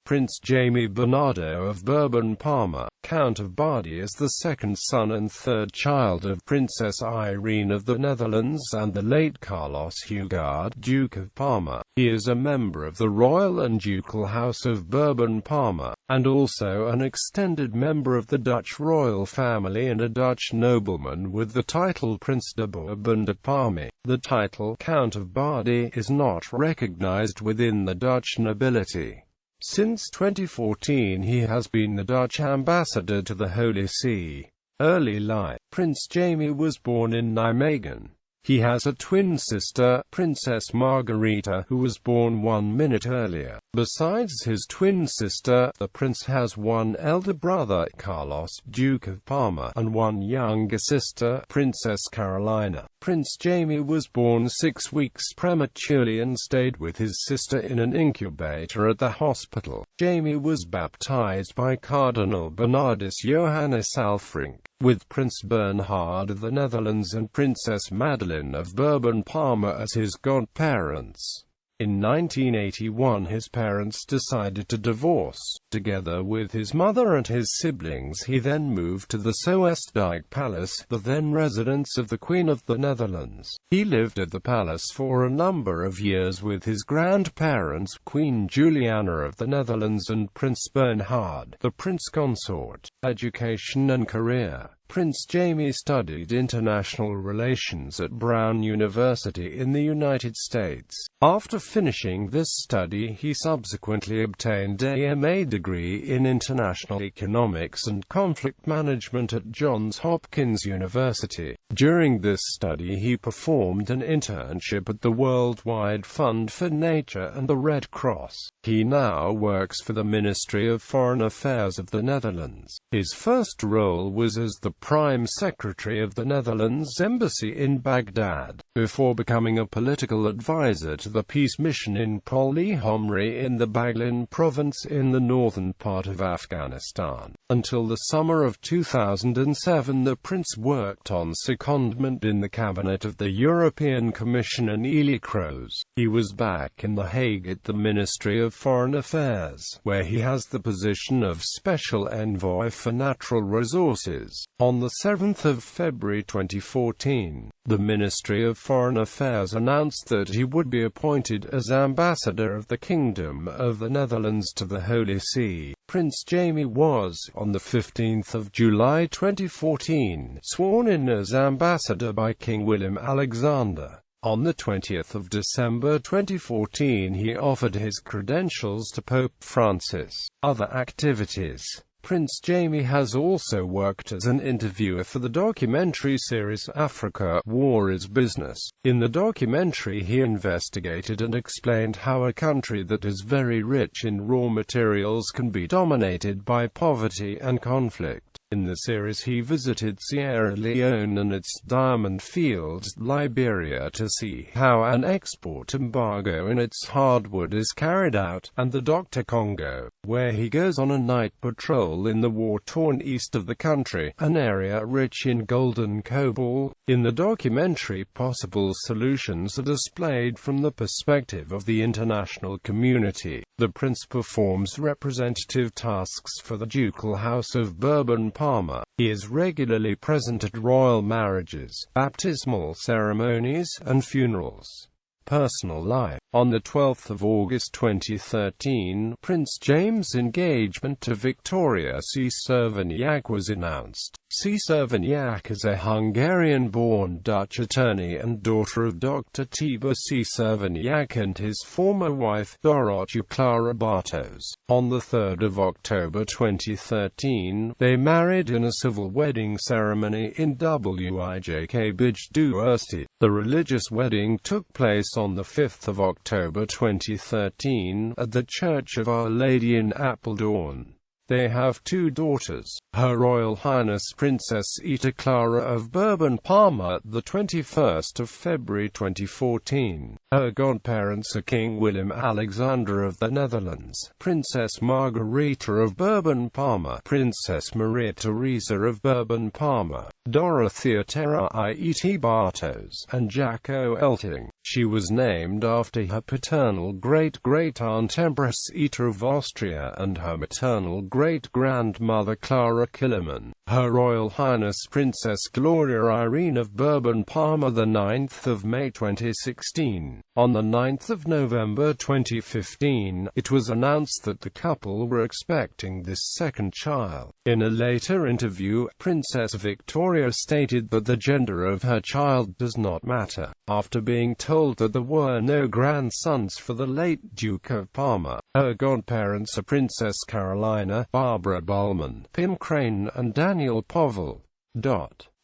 Prince Jaime Bernardo of Bourbon-Parma, Count of Bardi, is the second son and third child of Princess Irene of the Netherlands and the late Carlos Hugo, Duke of Parma. He is a member of the royal and ducal House of Bourbon-Parma, and also an extended member of the Dutch royal family and a Dutch nobleman with the title Prince.De Bourbon-Parma. The title Count of Bardi is not recognized within the Dutch nobility. Since 2014 he has been the Dutch ambassador to the Holy See. Early life. Prince Jaime was born in Nijmegen. He has a twin sister, Princess Margarita, who was born 1 minute earlier. Besides his twin sister, the prince has one elder brother, Carlos, Duke of Parma, and one younger sister, Princess Carolina. Prince Jaime was born 6 weeks prematurely and stayed with his sister in an incubator at the hospital. Jaime was baptized by Cardinal Bernardus Johannes Alfrink, with Prince Bernhard of the Netherlands and Princess Madeleine of Bourbon-Parma as his godparents. In 1981 his parents decided to divorce. Together with his mother and his siblings he then moved to the Soestdijk Palace, the then residence of the Queen of the Netherlands. He lived at the palace for a number of years with his grandparents, Queen Juliana of the Netherlands and Prince Bernhard, the prince consort. Education and career. Prince Jaime studied international relations at Brown University in the United States. After finishing this study he subsequently obtained a MA degree in international economics and conflict management at Johns Hopkins University. During this study he performed an internship at the Worldwide Fund for Nature and the Red Cross. He now works for the Ministry of Foreign Affairs of the Netherlands. His first role was as the Prime Secretary of the Netherlands Embassy in Baghdad, before becoming a political advisor to the peace mission in Pul-e-Homri in the Baghlan province in the northern part of Afghanistan. Until the summer of 2007 the prince worked on secondment in the cabinet of the European Commission and Neelie Kroes. He was back in The Hague at the Ministry of Foreign Affairs, where he has the position of Special Envoy for Natural Resources. On the 7th of February 2014, the Ministry of Foreign Affairs announced that he would be appointed as Ambassador of the Kingdom of the Netherlands to the Holy See. Prince Jaime was, on the 15th of July 2014, sworn in as ambassador by King Willem Alexander. On the 20th of December 2014 he offered his credentials to Pope Francis. Other activities. Prince Jaime has also worked as an interviewer for the documentary series Africa, War is Business. In the documentary he investigated and explained how a country that is very rich in raw materials can be dominated by poverty and conflict. In the series he visited Sierra Leone and its diamond fields, Liberia, to see how an export embargo in its hardwood is carried out, and the Dr. Congo, where he goes on a night patrol in the war-torn east of the country, an area rich in gold and cobalt. In the documentary possible solutions are displayed from the perspective of the international community. The prince performs representative tasks for the Ducal House of Bourbon-Parma. He is regularly present at royal marriages, baptismal ceremonies, and funerals. Personal life. On the 12th of August 2013, Prince James' engagement to Victoria Červeňák was announced. Červeňák is a Hungarian-born Dutch attorney and daughter of Dr. Tibor Červeňák and his former wife, Dorothea Clara Bartos. On the 3rd of October 2013, they married in a civil wedding ceremony in Wijk Bijdorp. The religious wedding took place on the 5th of October 2013, at the Church of Our Lady in Apeldoorn. They have two daughters, Her Royal Highness Princess Ita Clara of Bourbon-Parma, the 21st of February 2014. Her godparents are King Willem Alexander of the Netherlands, Princess Margaretha of Bourbon-Parma, Princess Maria Theresa of Bourbon-Parma, Dorothea Terra It Bartos, and Jacco Elting. She was named after her paternal great-great-aunt Empress Ita of Austria and her maternal great-grandmother Clara Killerman. Her Royal Highness Princess Gloria Irene of Bourbon-Parma, the 9th of May 2016. On the 9th of November 2015, it was announced that the couple were expecting this second child. In a later interview, Princess Victoria stated that the gender of her child does not matter, after being told that there were no grandsons for the late Duke of Parma. Her godparents are Princess Carolina, Barbara Bullman, Pim Crane and Daniel Povell.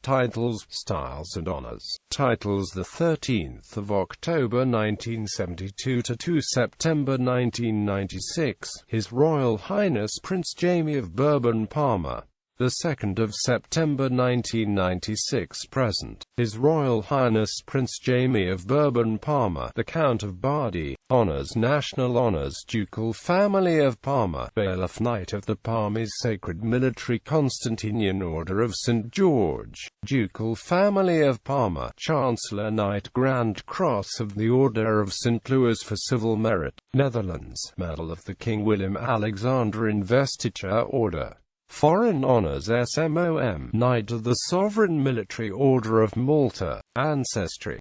Titles, Styles and Honors. Titles: the 13th of October 1972 to 2 September 1996. His Royal Highness Prince Jaime of Bourbon-Parma. The 2nd of September 1996 present. His Royal Highness Prince Jaime of Bourbon-Parma, the Count of Bardi. Honors: National Honors, Ducal Family of Parma, Bailiff Knight of the Parme's Sacred Military Constantinian Order of St. George, Ducal Family of Parma, Chancellor Knight, Grand Cross of the Order of St. Louis for Civil Merit, Netherlands, Medal of the King Willem Alexander Investiture Order. Foreign Honors: SMOM, Knight of the Sovereign Military Order of Malta, Ancestry.